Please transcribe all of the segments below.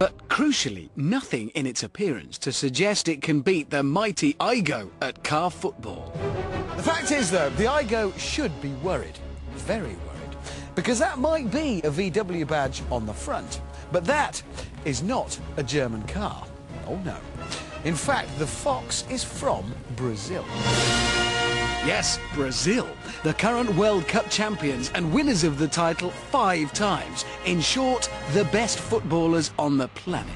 But crucially, nothing in its appearance to suggest it can beat the mighty Igo at car football. The fact is, though, the Igo should be worried. Very worried. Because that might be a VW badge on the front. But that is not a German car. Oh, no. In fact, the Fox is from Brazil. Yes, Brazil, the current World Cup champions and winners of the title 5 times. In short, the best footballers on the planet.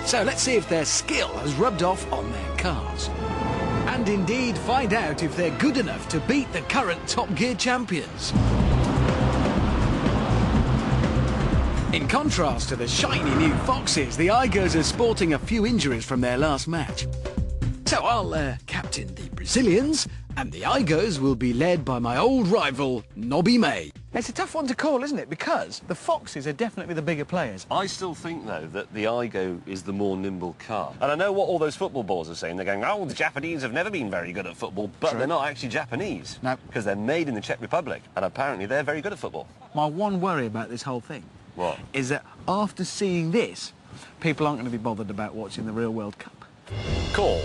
So let's see if their skill has rubbed off on their cars. And indeed find out if they're good enough to beat the current Top Gear champions. In contrast to the shiny new Foxes, the Igos are sporting a few injuries from their last match. So I'll captain the Brazilians, and the Igos will be led by my old rival, Nobby May. It's a tough one to call, isn't it? Because the Foxes are definitely the bigger players. I still think, though, that the Igo is the more nimble car. And I know what all those football balls are saying. They're going, oh, the Japanese have never been very good at football, but True. They're not actually Japanese. No. Because they're made in the Czech Republic, and apparently they're very good at football. My one worry about this whole thing... What? ...is that after seeing this, people aren't going to be bothered about watching the real World Cup. Call.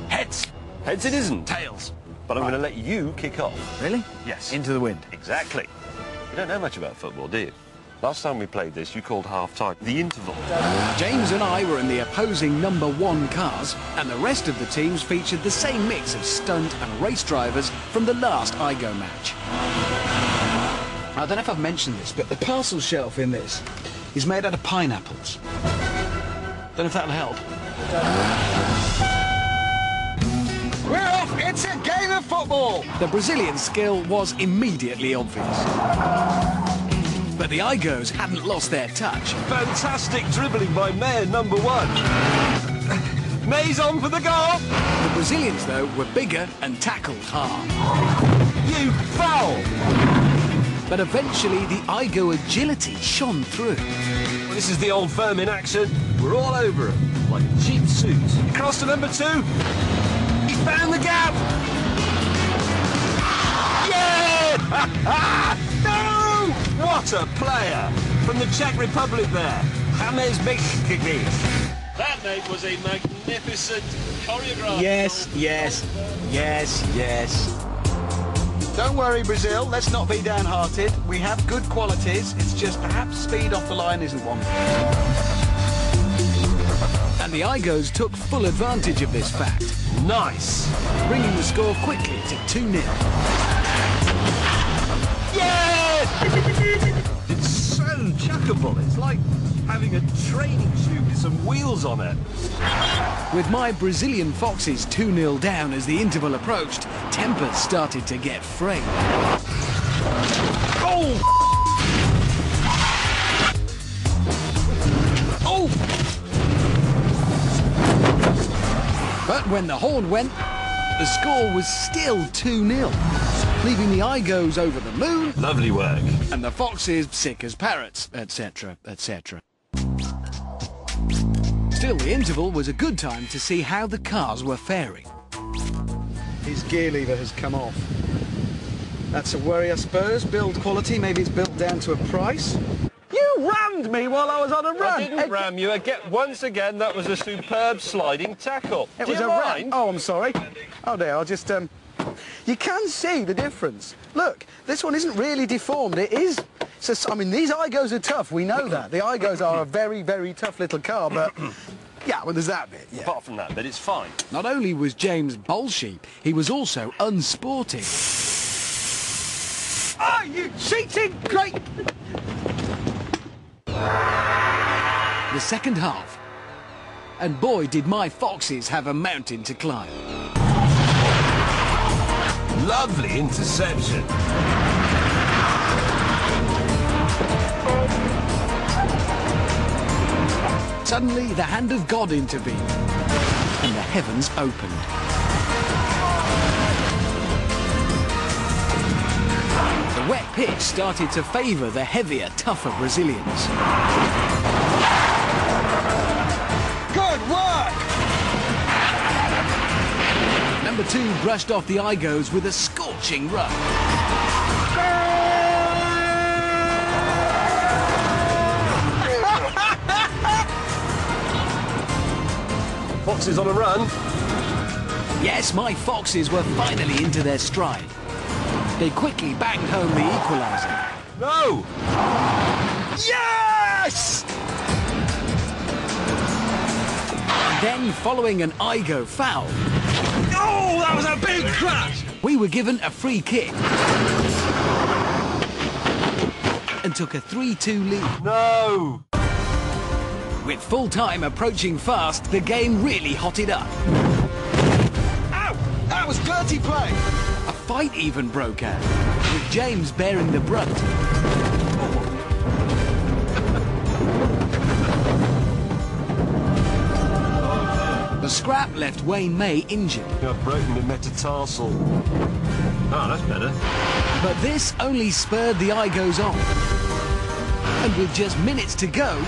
Heads! Heads it isn't. Tails. But I'm going to let you kick off. Really? Yes. Into the wind. Exactly. You don't know much about football, do you? Last time we played this, you called half-time the interval. James and I were in the opposing number 1 cars, and the rest of the teams featured the same mix of stunt and race drivers from the last Igo match. I don't know if I've mentioned this, but the parcel shelf in this is made out of pineapples. Don't know if that'll help. We're off! It's a game of football! The Brazilian skill was immediately obvious. But the Igos hadn't lost their touch. Fantastic dribbling by May, number 1. May's on for the goal! The Brazilians, though, were bigger and tackled hard. You foul! But eventually the Igo agility shone through. This is the old firm in action. We're all over him, like cheap suits. Cross to number 2. He's found the gap! Yeah! No! What a player! From the Czech Republic there. James Beškiewicz. That, mate, was a magnificent choreograph. Yes, yes, yes, yes. Don't worry, Brazil. Let's not be downhearted. We have good qualities. It's just perhaps speed off the line isn't one. And the Igos took full advantage of this fact. Nice! Bringing the score quickly to 2-0. Yeah! It's so chuckable. It's like having a training shoe with some wheels on it. With my Brazilian Foxes 2-0 down as the interval approached, tempers started to get frayed. Oh! Oh! But when the horn went, the score was still 2-0, leaving the Igos over the moon. Lovely work. And the Foxes sick as parrots, etc., etc. Still, the interval was a good time to see how the cars were faring. His gear lever has come off. That's a worry, I suppose. Build quality, maybe it's built down to a price. You rammed me while I was on a run! I didn't ram you. Once again, that was a superb sliding tackle. It Do was you a mind? ram. Oh, I'm sorry. Oh dear, I'll just, You can see the difference. Look, this one isn't really deformed. It is... I mean, these Igos are tough, we know that. The Igos are a very, very tough little car, but... Yeah, well, there's that bit, yeah. Apart from that bit, it's fine. Not only was James bolshy, he was also unsporting. Ah, you cheating! Great! The second half. And boy, did my Foxes have a mountain to climb. Lovely interception. Suddenly, the hand of God intervened, and the heavens opened. The wet pitch started to favour the heavier, tougher Brazilians. Good work! Number 2 brushed off the Igos with a scorching run. Foxes on a run. Yes, my Foxes were finally into their stride. They quickly banged home the equaliser. No! Yes! And then, following an Igo foul... Oh, that was a big crash! We were given a free kick and took a 3-2 lead. No! With full-time approaching fast, the game really hotted up. Ow! That was dirty play! A fight even broke out, with James bearing the brunt. The scrap left Wayne May injured. I've broken the metatarsal. Oh, that's better. But this only spurred the Igos on. And with just minutes to go,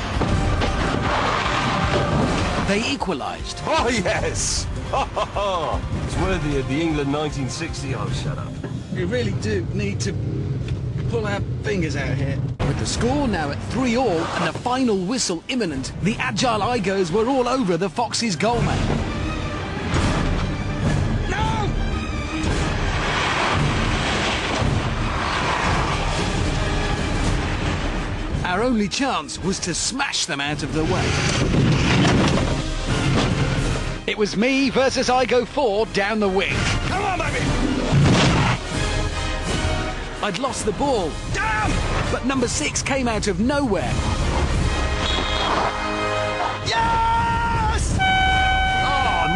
they equalised. Oh, yes! It's worthy of the England 1960... Oh, shut up. We really do need to pull our fingers out here. With the score now at 3-3 and the final whistle imminent, the agile Igos were all over the Foxes' goalman. No! Our only chance was to smash them out of the way. It was me versus Igo 4 down the wing. Come on, baby! I'd lost the ball. Damn! But number 6 came out of nowhere. Yes! Oh,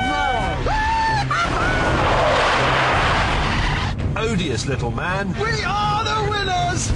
no! Odious little man. We are the winners!